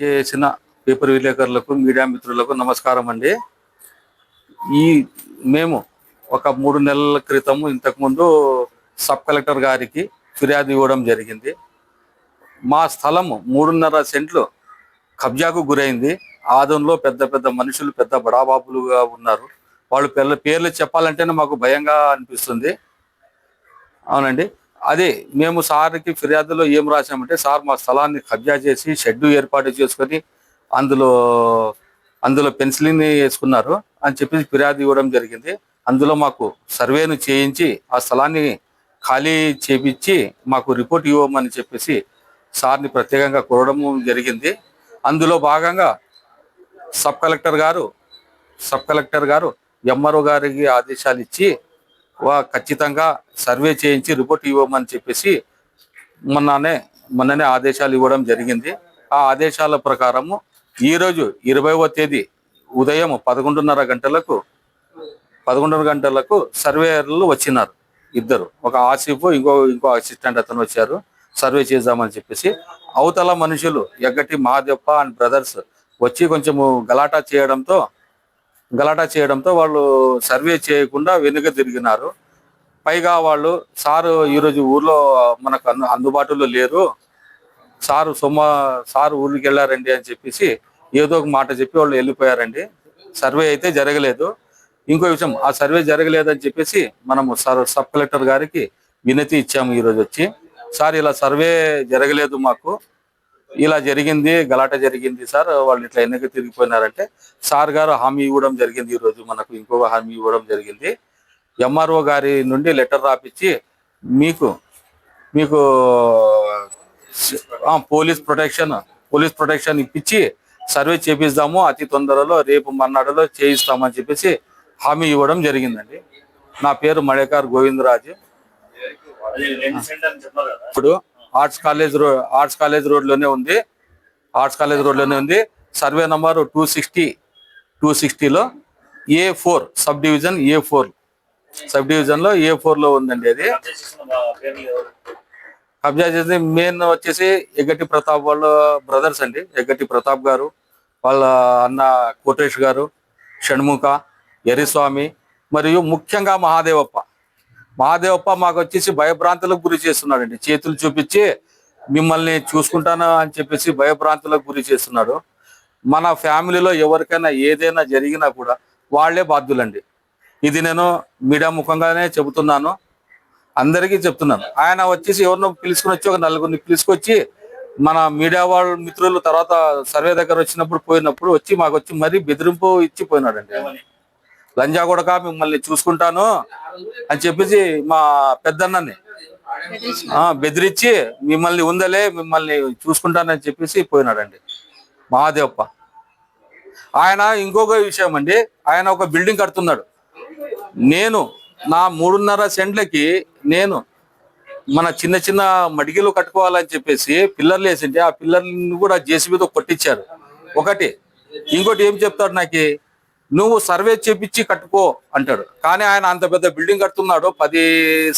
చేసిన పేపర్ విలేకరులకు మీడియా మిత్రులకు నమస్కారం అండి. ఈ మేము ఒక 3 నెలల క్రితము ఇంతకుముందు సబ్ కలెక్టర్ గారికి ఫిర్యాదు ఇవ్వడం జరిగింది. మా స్థలము 3.5 సెంట్లు కబ్జాకు గురైంది. ఆదంలో పెద్ద పెద్ద మనుషులు, పెద్ద బడాబాబులుగా ఉన్నారు. వాళ్ళు పేర్లు చెప్పాలంటేనే మాకు భయంగా అనిపిస్తుంది. అవునండి. అదే మేము సార్కి ఫిర్యాదులో ఏం రాసామంటే, సార్ మా స్థలాన్ని కబ్జా చేసి షెడ్డు ఏర్పాటు చేసుకొని అందులో అందులో పెన్సిలిన్ వేసుకున్నారు అని చెప్పి ఫిర్యాదు ఇవ్వడం జరిగింది. అందులో మాకు సర్వేను చేయించి ఆ స్థలాన్ని ఖాళీ చేపించి మాకు రిపోర్ట్ ఇవ్వమని చెప్పేసి సార్ని ప్రత్యేకంగా కోరడం జరిగింది. అందులో భాగంగా సబ్ కలెక్టర్ గారు ఎంఆర్ఓ గారికి ఆదేశాలు ఇచ్చి ఖచ్చితంగా సర్వే చేయించి రిపోర్ట్ ఇవ్వమని చెప్పేసి మొన్ననే ఆదేశాలు ఇవ్వడం జరిగింది. ఆ ఆదేశాల ప్రకారము ఈరోజు 20వ తేదీ ఉదయం 11:30 గంటలకు సర్వేయర్లు వచ్చినారు. ఇద్దరు, ఒక ఆసిఫ్ ఇంకో అసిస్టెంట్ అతను వచ్చారు సర్వే చేద్దామని చెప్పేసి. అవతల మనుషులు ఎగ్గటి మహాదేవప్ప అండ్ బ్రదర్స్ వచ్చి కొంచెము గలాటా చేయడంతో వాళ్ళు సర్వే చేయకుండా వెనుక తిరిగినారు. పైగా వాళ్ళు సారు ఈరోజు ఊర్లో మనకు అందుబాటులో లేరు, సారు ఊరికి వెళ్ళారండి అని చెప్పేసి ఏదో ఒక మాట చెప్పి వాళ్ళు వెళ్ళిపోయారండి. సర్వే అయితే జరగలేదు. ఇంకో విషయం, ఆ సర్వే జరగలేదని చెప్పేసి మనము సబ్ కలెక్టర్ గారికి వినతి ఇచ్చాము. ఈరోజు వచ్చి, సార్ ఇలా సర్వే జరగలేదు, మాకు ఇలా జరిగింది, గలాట జరిగింది సార్, వాళ్ళు ఇట్లా వెనక్కి తిరిగిపోయినారంటే సార్ గారు హామీ ఇవ్వడం జరిగింది. ఈరోజు మనకు ఇంకొక హామీ ఇవ్వడం జరిగింది. ఎంఆర్ఓ గారి నుండి లెటర్ రాపిచ్చి మీకు పోలీస్ ప్రొటెక్షన్ ఇప్పించి సర్వే చేపిస్తాము, అతి తొందరలో రేపు మర్నాడులో చేయిస్తామని చెప్పేసి హామీ ఇవ్వడం జరిగిందండి. నా పేరు మడేకార్ గోవిందరాజు. ఇప్పుడు ఆర్ట్స్ కాలేజ్ రోడ్లోనే ఉంది. సర్వే నంబర్ 260లో A4 సబ్ డివిజన్ లో A4 లో ఉందండి. అది కబ్జా చేసి మెయిన్ వచ్చేసి ఎగ్గటి ప్రతాప్ వాళ్ళ బ్రదర్స్ అండి. ఎగ్గటి ప్రతాప్ గారు, వాళ్ళ అన్న కోటేష్ గారు, షణ్ముఖ, ఎరిస్వామి, మరియు ముఖ్యంగా మహాదేవప్ప మాకు వచ్చేసి భయభ్రాంతులకు గురి చేస్తున్నాడండి. చేతులు చూపించి మిమ్మల్ని చూసుకుంటాను అని చెప్పేసి భయభ్రాంతులకు గురి చేస్తున్నాడు. మన ఫ్యామిలీలో ఎవరికైనా ఏదైనా జరిగినా కూడా వాళ్లే బాధ్యులండి. ఇది నేను మీడియా ముఖంగానే చెబుతున్నాను, అందరికీ చెప్తున్నాను. ఆయన వచ్చేసి ఎవరినో పిలుచుకుని వచ్చి ఒక 4గురిని పిలుచుకొచ్చి మన మీడియా వాళ్ళ మిత్రులు తర్వాత సర్వే దగ్గర పోయినప్పుడు వచ్చి మాకు వచ్చి మరీ బెదిరింపు ఇచ్చి పోయినాడండి. లంజా కొడక మిమ్మల్ని చూసుకుంటాను అని చెప్పేసి మా పెద్దన్నని బెదిరించి మిమ్మల్ని చూసుకుంటానని చెప్పేసి పోయినాడండి మహాదేవప్ప. ఆయన ఇంకొక విషయం అండి, ఆయన ఒక బిల్డింగ్ కడుతున్నాడు. నేను నా 3.5 సెంట్లకి నేను మన చిన్న చిన్న మడిగిలు కట్టుకోవాలని చెప్పేసి పిల్లర్లు వేసింటే ఆ పిల్లర్ని కూడా జేసీబీతో కొట్టించారు. ఇంకోటి ఏం చెప్తాడు నాకు, నువ్వు సర్వే చేపించి కట్టుకో అంటాడు. కానీ ఆయన అంత పెద్ద బిల్డింగ్ కడుతున్నాడు, 10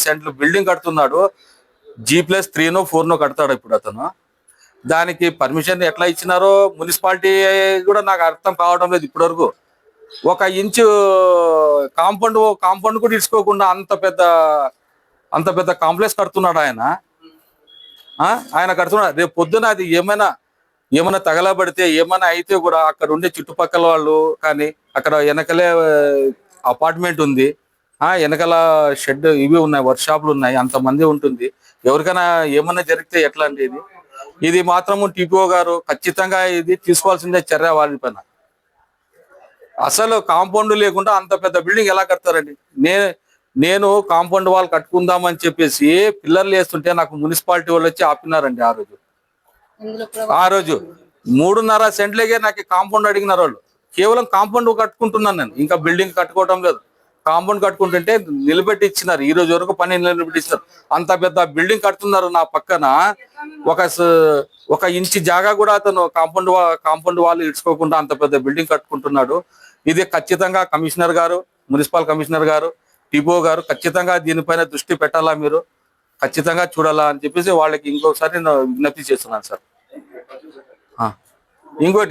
సెంట్లు బిల్డింగ్ కడుతున్నాడు. G+3నో 4నో కడతాడు ఇప్పుడు అతను. దానికి పర్మిషన్ ఎట్లా ఇచ్చినారో మున్సిపాలిటీ కూడా నాకు అర్థం కావడం లేదు ఇప్పటివరకు. 1 ఇంచు కాంపౌండ్ కూడా ఇసుకోకుండా అంత పెద్ద కాంప్లెక్స్ కడుతున్నాడు ఆయన కడుతున్నాడు. రేపు పొద్దున అది ఏమైనా తగలబడితే ఏమైనా అయితే కూడా అక్కడ ఉండే చుట్టుపక్కల వాళ్ళు కానీ, అక్కడ వెనకలే అపార్ట్మెంట్ ఉంది, వెనకాల షెడ్ ఇవి ఉన్నాయి, వర్క్ షాపులు ఉన్నాయి, అంతమంది ఉంటుంది. ఎవరికైనా ఏమన్నా జరిగితే ఎట్లా అండి? ఇది మాత్రము టిపిఓ గారు ఖచ్చితంగా ఇది తీసుకోవాల్సిందే చర్య వాళ్ళ పైన. అసలు కాంపౌండ్ లేకుండా అంత పెద్ద బిల్డింగ్ ఎలా కడతారండి? నేను కాంపౌండ్ వాళ్ళు కట్టుకుందామని చెప్పేసి పిల్లర్లు వేస్తుంటే నాకు మున్సిపాలిటీ వాళ్ళు వచ్చి ఆపినారండి. ఆ రోజు 3.5 సెంట్లకే నాకు కాంపౌండ్ అడిగినారు వాళ్ళు. కేవలం కాంపౌండ్ కట్టుకుంటున్నాను నేను, ఇంకా బిల్డింగ్ కట్టుకోవటం లేదు. కాంపౌండ్ కట్టుకుంటుంటే నిలబెట్టి ఇచ్చినారు. ఈ రోజు వరకు పని నిలబెట్టి ఇచ్చినారు. అంత పెద్ద బిల్డింగ్ కడుతున్నారు. నా పక్కన 1 ఇంచు జాగా కూడా అతను కాంపౌండ్ వాళ్ళు ఇడ్చుకోకుండా అంత పెద్ద బిల్డింగ్ కట్టుకుంటున్నాడు. ఇది ఖచ్చితంగా కమిషనర్ గారు, మున్సిపల్ కమిషనర్ గారు, టిపో గారు ఖచ్చితంగా దీనిపైన దృష్టి పెట్టాలా, మీరు ఖచ్చితంగా చూడాలా అని చెప్పేసి వాళ్ళకి ఇంకొకసారి నేను విజ్ఞప్తి చేస్తున్నాను సార్. ఇంకోటి